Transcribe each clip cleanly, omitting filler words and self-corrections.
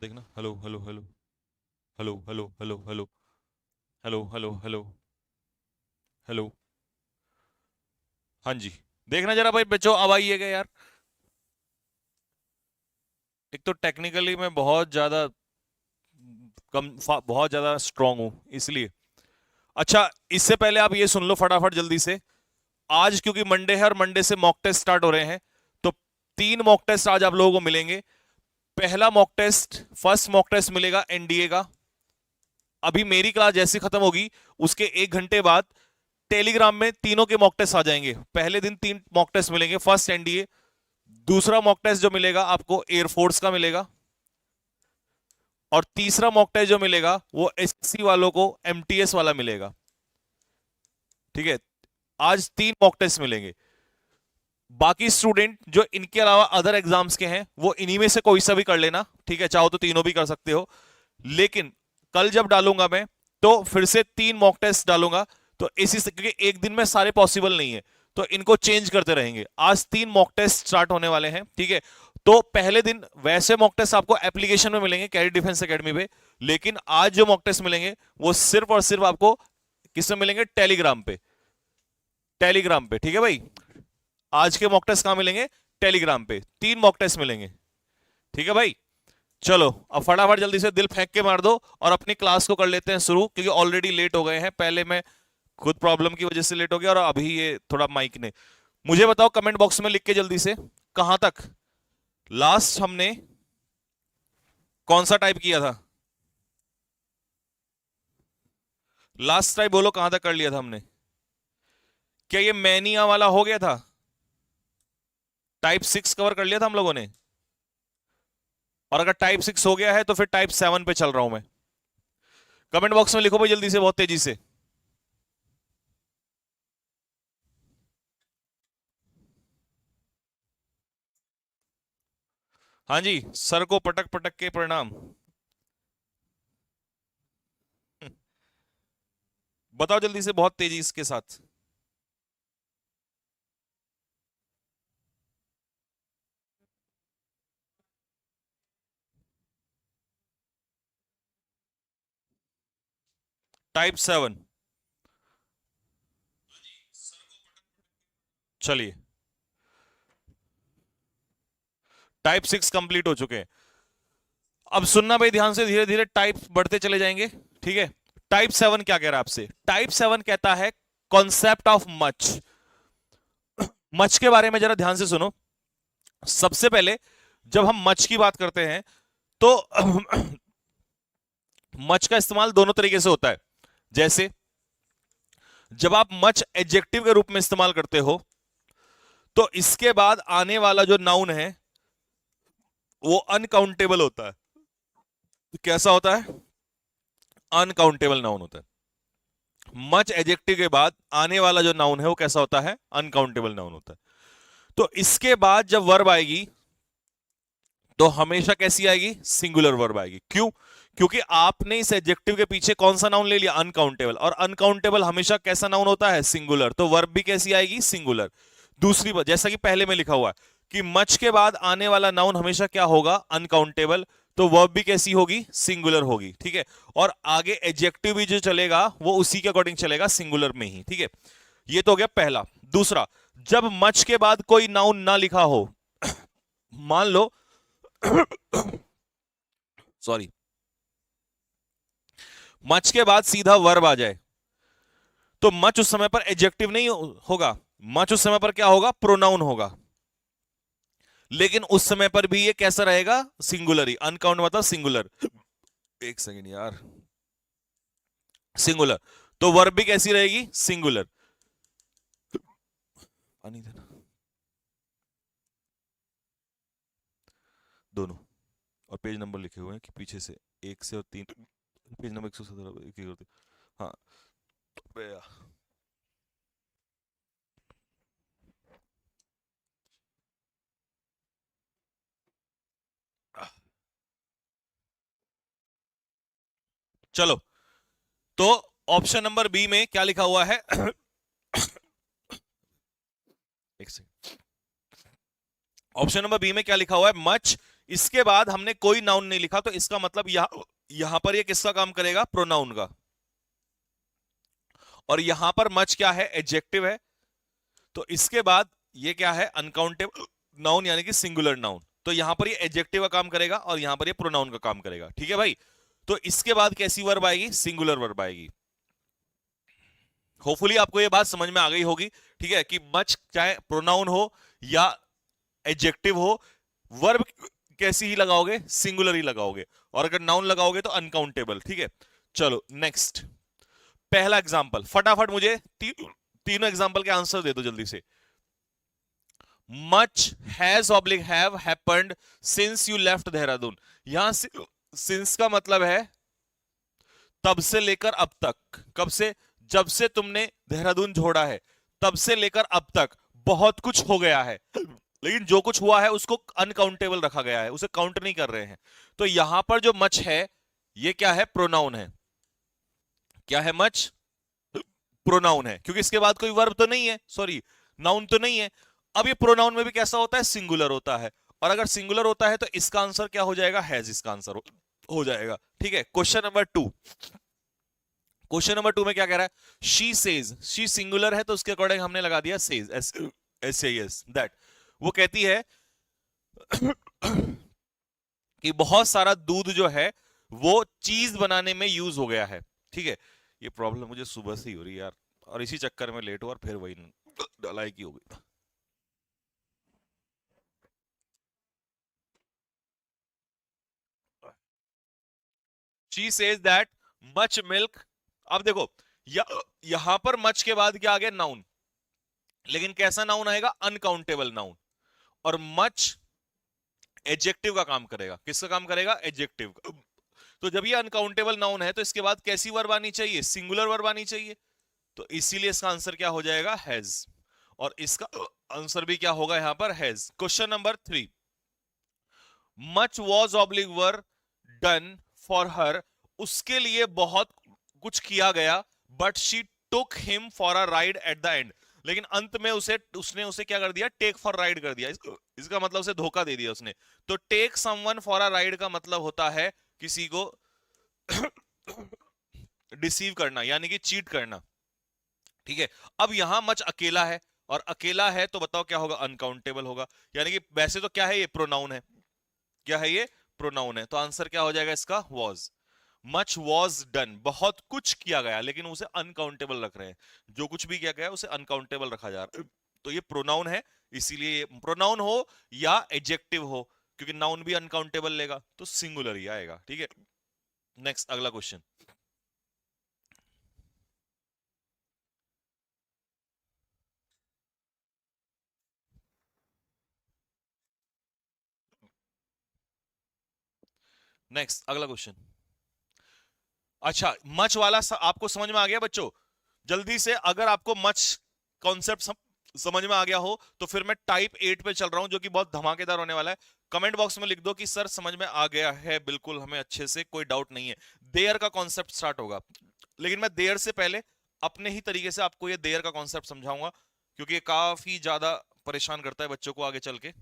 देखना। Hello hello hello hello hello hello hello hello hello hello hello. हाँ जी। देखना जरा भाई बच्चों, अब आइएगा यार। एक तो टेक्निकली मैं बहुत ज्यादा बहुत ज्यादा स्ट्रांग हूं इसलिए। अच्छा, इससे पहले आप ये सुन लो फटाफट जल्दी से। आज क्योंकि मंडे है और मंडे से मॉक टेस्ट स्टार्ट हो रहे हैं, तो 3 मॉक टेस्ट आज आप लोगों को मिलेंगे। पहला mock test, first mock test मिलेगा एनडीए का। अभी मेरी क्लास जैसे खत्म होगी उसके 1 घंटे बाद टेलीग्राम में तीनों के मॉक टेस्ट आ जाएंगे। पहले दिन 3 मॉक टेस्ट मिलेंगे, फर्स्ट एनडीए। दूसरा मॉक टेस्ट जो मिलेगा आपको एयरफोर्स का मिलेगा। और तीसरा मॉक टेस्ट जो मिलेगा वो एसएससी वालों को एमटीएस वाला मिलेगा। ठीक है, आज 3 मॉक टेस्ट मिलेंगे। बाकी स्टूडेंट जो इनके अलावा अदर एग्जाम्स के हैं वो इन्हीं में से कोई सा भी कर लेना, ठीक है, चाहो तो तीनों भी कर सकते हो। लेकिन कल जब डालूंगा मैं तो फिर से 3 मॉक टेस्ट डालूंगा। तो इसी से, क्योंकि एक दिन में सारे पॉसिबल नहीं है, तो इनको चेंज करते रहेंगे। आज 3 मॉक टेस्ट स्टार्ट होने वाले हैं, ठीक है। तो पहले दिन वैसे मॉक टेस्ट आपको एप्लीकेशन में मिलेंगे कैरियर डिफेंस एकेडमी पे। लेकिन आज जो मॉक टेस्ट मिलेंगे वो सिर्फ और सिर्फ आपको किस में मिलेंगे? टेलीग्राम पे। टेलीग्राम पे, ठीक है भाई। आज के मॉक टेस्ट कहां मिलेंगे? टेलीग्राम पे 3 मॉक टेस्ट मिलेंगे, ठीक है भाई। चलो अब फटाफट जल्दी से दिल फेंक के मार दो और अपनी क्लास को कर लेते हैं शुरू, क्योंकि ऑलरेडी लेट हो गए हैं। पहले मैं खुद प्रॉब्लम की वजह से लेट हो गया और अभी ये थोड़ा माइक ने। मुझे बताओ कमेंट बॉक्स में लिख के जल्दी से, कहां तक लास्ट हमने कौन सा टाइप किया था? लास्ट टाइप बोलो, कहां तक कर लिया था हमने? क्या ये मैनिया वाला हो गया था? टाइप 6 कवर कर लिया था हम लोगों ने? और अगर टाइप 6 हो गया है तो फिर टाइप 7 पे चल रहा हूं मैं। कमेंट बॉक्स में लिखो भाई जल्दी से, बहुत तेजी से। हाँ जी, सर को पटक पटक के प्रणाम। बताओ जल्दी से, बहुत तेजी इसके साथ। टाइप 7। चलिए, टाइप 6 कंप्लीट हो चुके हैं। अब सुनना भाई ध्यान से, धीरे धीरे टाइप बढ़ते चले जाएंगे, ठीक है। टाइप 7 क्या कह रहा है आपसे? टाइप 7 कहता है कॉन्सेप्ट ऑफ मच। मच के बारे में जरा ध्यान से सुनो। सबसे पहले जब हम मच की बात करते हैं तो मच का इस्तेमाल दोनों तरीके से होता है। जैसे जब आप मच एडजेक्टिव के रूप में इस्तेमाल करते हो तो इसके बाद आने वाला जो नाउन है वो अनकाउंटेबल होता है। कैसा होता है? अनकाउंटेबल नाउन होता है। मच एडजेक्टिव के बाद आने वाला जो नाउन है वो कैसा होता है? अनकाउंटेबल नाउन होता है। तो इसके बाद जब वर्ब आएगी तो हमेशा कैसी आएगी? सिंगुलर वर्ब आएगी। क्यों? क्योंकि आपने इस एडजेक्टिव के पीछे कौन सा नाउन ले लिया? अनकाउंटेबल। और अनकाउंटेबल हमेशा कैसा नाउन होता है? सिंगुलर। तो वर्ब भी कैसी आएगी? सिंगुलर। दूसरी बात, जैसा कि पहले में लिखा हुआ है कि मच के बाद आने वाला नाउन हमेशा क्या होगा? अनकाउंटेबल। तो वर्ब भी कैसी होगी? सिंगुलर होगी, ठीक है। और आगे एडजेक्टिव भी जो चलेगा वो उसी के अकॉर्डिंग चलेगा, सिंगुलर में ही, ठीक है। ये तो हो गया पहला। दूसरा, जब मच के बाद कोई नाउन ना लिखा हो, मान लो सॉरी, मच के बाद सीधा वर्ब आ जाए तो मच उस समय पर एडजेक्टिव नहीं होगा। मच उस समय पर क्या होगा? प्रोनाउन होगा। लेकिन उस समय पर भी ये कैसा रहेगा? सिंगुलर ही। अनकाउंट मतलब सिंगुलर। एक सेकेंड यार, सिंगुलर। तो वर्ब भी कैसी रहेगी? सिंगुलर। पानी देना। दोनों। और पेज नंबर लिखे हुए हैं कि पीछे से 1 से और 3, पेज नंबर 117 एक ही करते। हाँ, चलो। तो ऑप्शन नंबर बी में क्या लिखा हुआ है? एक सेकंड। ऑप्शन नंबर बी में क्या लिखा हुआ है? मच इसके बाद हमने कोई नाउन नहीं लिखा, तो इसका मतलब यहां पर ये किसका काम करेगा? प्रोनाउन का। और यहां पर मच क्या है? एडजेक्टिव है। तो इसके बाद ये क्या है? अनकाउंटेबल नाउन यानी कि सिंगुलर नाउन। तो यहां पर ये एडजेक्टिव का काम करेगा और यहां पर ये प्रोनाउन का काम करेगा। ठीक है भाई? तो इसके बाद कैसी वर्ब आएगी? सिंगुलर वर्ब आएगी। होपफुली आपको ये बात समझ में आ गई होगी। ठीक है कि मच चाहे प्रोनाउन हो या एडजेक्टिव हो, वर्ब कैसी ही लगाओगे? सिंगुलर ही लगाओगे। और अगर नाउन लगाओगे तो अनकाउंटेबल। ठीक है, चलो नेक्स्ट। पहला एग्जांपल, फटाफट मुझे तीनों एग्जांपल के आंसर दे दो जल्दी से। Much has oblique have happened since you left Dehradun. यहां सिंस का मतलब है तब से लेकर अब तक। कब से? जब से तुमने देहरादून छोड़ा है, तब से लेकर अब तक बहुत कुछ हो गया है, लेकिन जो कुछ हुआ है उसको अनकाउंटेबल रखा गया है, उसे काउंट नहीं कर रहे हैं। तो यहां पर जो मच है ये क्या है? प्रोनाउन है। क्या है? मच प्रोनाउन है, क्योंकि इसके बाद कोई वर्ब तो नहीं है, सॉरी नाउन तो नहीं है। अब ये प्रोनाउन में भी कैसा होता है? सिंगुलर होता है। और अगर सिंगुलर होता है तो इसका आंसर क्या हो जाएगा? हैज इसका आंसर हो जाएगा। ठीक है, क्वेश्चन नंबर 2। क्वेश्चन नंबर 2 में क्या कह रहा है? She says. शी सिंगुलर है तो उसके अकॉर्डिंग हमने लगा दिया सेज, एस दैट। वो कहती है कि बहुत सारा दूध जो है वो चीज बनाने में यूज हो गया है। ठीक है, ये प्रॉब्लम मुझे सुबह से ही हो रही है यार, और इसी चक्कर में लेट हुआ और फिर वही डलाई की हो गई। She says that much milk. अब देखो यहां पर मच के बाद क्या आ गया? नाउन। लेकिन कैसा नाउन आएगा? Uncountable noun. और मच एडजेक्टिव का काम करेगा। किसका काम करेगा? एडजेक्टिव का। तो जब ये अनकाउंटेबल नाउन है तो इसके बाद कैसी वर्ब आनी चाहिए? सिंगुलर वर्ब आनी चाहिए। तो इसीलिए इसका आंसर क्या हो जाएगा? हैज। और इसका आंसर भी क्या होगा यहां पर? Has. Question number 3। Much was oblique were done for her. उसके लिए बहुत कुछ किया गया, but she took him for a ride at the end. लेकिन अंत में उसने उसे क्या कर दिया? टेक फॉर राइड कर दिया। इसका मतलब उसे धोखा दे दिया उसने। तो take someone for a ride का मतलब होता है किसी को डिसीव करना, यानी कि चीट करना। ठीक है, अब यहां मच अकेला है, और अकेला है तो बताओ क्या होगा? अनकाउंटेबल होगा। यानी कि वैसे तो क्या है? ये प्रोनाउन है। क्या है ये? प्रोनाउन है। तो आंसर क्या हो जाएगा इसका? वॉज। मच वॉज डन, बहुत कुछ किया गया, लेकिन उसे अनकाउंटेबल रख रहे हैं। जो कुछ भी किया गया उसे अनकाउंटेबल रखा जा रहा है। तो ये प्रोनाउन है, इसीलिए प्रोनाउन हो या एडजेक्टिव हो, क्योंकि नाउन भी अनकाउंटेबल लेगा तो सिंगुलर ही आएगा। ठीक है, नेक्स्ट अगला क्वेश्चन। नेक्स्ट अगला क्वेश्चन। अच्छा, मच वाला आपको समझ में आ गया बच्चों? जल्दी से, अगर आपको मच कॉन्सेप्ट समझ में आ गया हो तो फिर मैं टाइप 8 पे चल रहा हूं, जो कि बहुत धमाकेदार होने वाला है। कमेंट बॉक्स में लिख दो कि सर समझ में आ गया है, बिल्कुल हमें अच्छे से, कोई डाउट नहीं है। देयर का कॉन्सेप्ट स्टार्ट होगा, लेकिन मैं देयर से पहले अपने ही तरीके से आपको ये देयर का कॉन्सेप्ट समझाऊंगा, क्योंकि ये काफी ज्यादा परेशान करता है बच्चों को आगे चल के।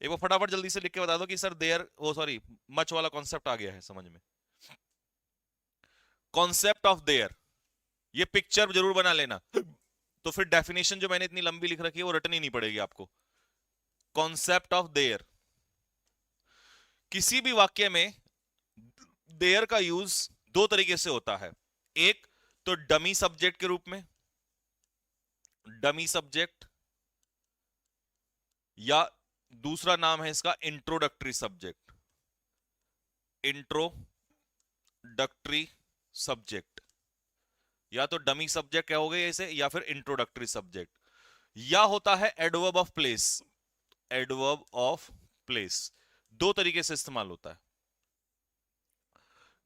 एक बार फटाफट जल्दी से लिख के बता दो कि सर देयर, वो सॉरी, मच वाला कॉन्सेप्ट आ गया है समझ में। कॉन्सेप्ट ऑफ देयर, ये पिक्चर जरूर बना लेना, तो फिर डेफिनेशन जो मैंने इतनी लंबी लिख रखी है वो रटनी नहीं पड़ेगी आपको। कॉन्सेप्ट ऑफ देयर, किसी भी वाक्य में देयर का यूज दो तरीके से होता है। एक तो डमी सब्जेक्ट के रूप में, डमी सब्जेक्ट, या दूसरा नाम है इसका इंट्रोडक्टरी सब्जेक्ट। इंट्रोडक्टरी सब्जेक्ट, या तो डमी सब्जेक्ट कहोगे इसे, या फिर इंट्रोडक्टरी सब्जेक्ट। या होता है adverb of place. Adverb of place दो तरीके से इस्तेमाल होता है।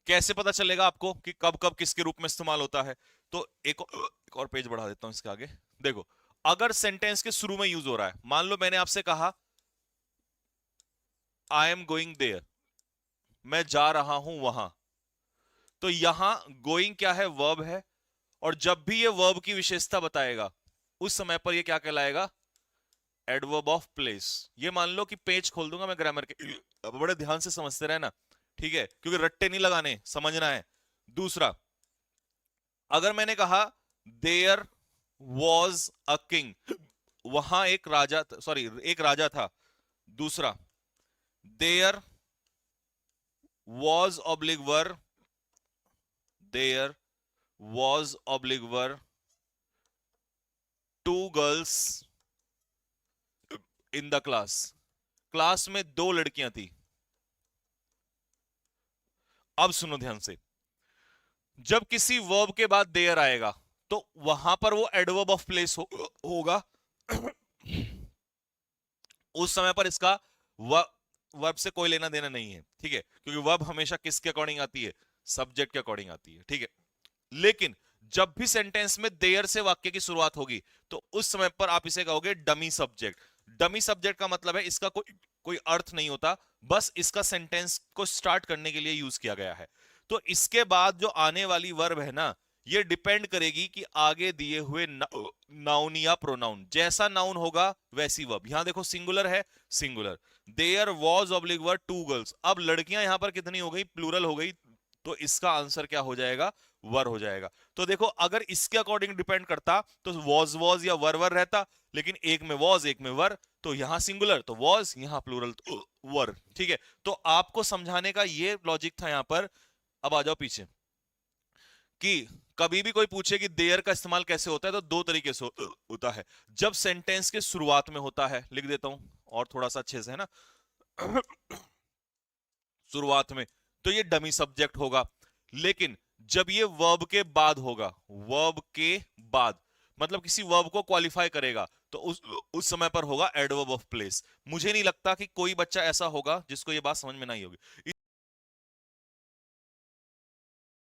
कैसे पता चलेगा आपको कि कब कब किसके रूप में इस्तेमाल होता है? तो एक और पेज बढ़ा देता हूं इसके आगे। देखो, अगर सेंटेंस के शुरू में यूज हो रहा है, मान लो मैंने आपसे कहा आई एम गोइंग देयर, मैं जा रहा हूं वहां, तो यहां गोइंग क्या है? वर्ब है। और जब भी ये वर्ब की विशेषता बताएगा उस समय पर ये क्या कहलाएगा? Adverb of place. ये मान लो कि पेज खोल दूंगा मैं ग्रामर के, अब बड़े ध्यान से समझते रहना, ठीक है, क्योंकि रट्टे नहीं लगाने, समझना है। दूसरा, अगर मैंने कहा देयर वॉज अ किंग, वहां एक राजा, सॉरी एक राजा था। दूसरा, there was oblique were, there was oblique were two girls in the class, class में दो लड़कियां थी। अब सुनो ध्यान से, जब किसी वर्ब के बाद देयर आएगा तो वहां पर वो एडवर्ब ऑफ प्लेस होगा। उस समय पर इसका वर्ब से कोई लेना देना नहीं है, ठीक है, क्योंकि वर्ब हमेशा किसके अकॉर्डिंग आती है, सब्जेक्ट के अकॉर्डिंग आती है, ठीक है। लेकिन जब भी सेंटेंस में देयर से वाक्य की शुरुआत होगी तो उस समय पर आप इसे कहोगे डमी सब्जेक्ट। डमी सब्जेक्ट का मतलब है इसका कोई अर्थ नहीं होता, बस इसका सेंटेंस को स्टार्ट करने के लिए यूज किया गया है। तो इसके बाद जो आने वाली वर्ब है ना, ये डिपेंड करेगी कि आगे दिए हुए नाउन या प्रोनाउन, जैसा नाउन होगा वैसी वर्ब। यहां देखो सिंगुलर है, singular, there was oblique were two girls, अब लड़कियां यहां पर कितनी हो गई, प्लूरल हो गई, तो इसका आंसर क्या हो जाएगा, वर हो जाएगा। तो देखो अगर इसके अकॉर्डिंग डिपेंड करता तो वॉज या वर रहता, लेकिन एक में वॉज एक में वर, तो यहां सिंगुलर तो वॉज, यहां प्लूरल तो वर, ठीक है। तो आपको समझाने का ये लॉजिक था यहां पर। अब आ जाओ पीछे, कि कभी भी कोई पूछे कि देयर का इस्तेमाल कैसे होता है, तो दो तरीके से होता है। जब सेंटेंस के शुरुआत में होता है, लिख देता हूं और थोड़ा सा अच्छे से, है ना, शुरुआत में, तो ये डमी सब्जेक्ट होगा। लेकिन जब ये वर्ब के बाद होगा, वर्ब के बाद मतलब किसी वर्ब को क्वालिफाई करेगा, तो उस समय पर होगा एडवर्ब ऑफ प्लेस। मुझे नहीं लगता कि कोई बच्चा ऐसा होगा जिसको ये बात समझ में नहीं होगी।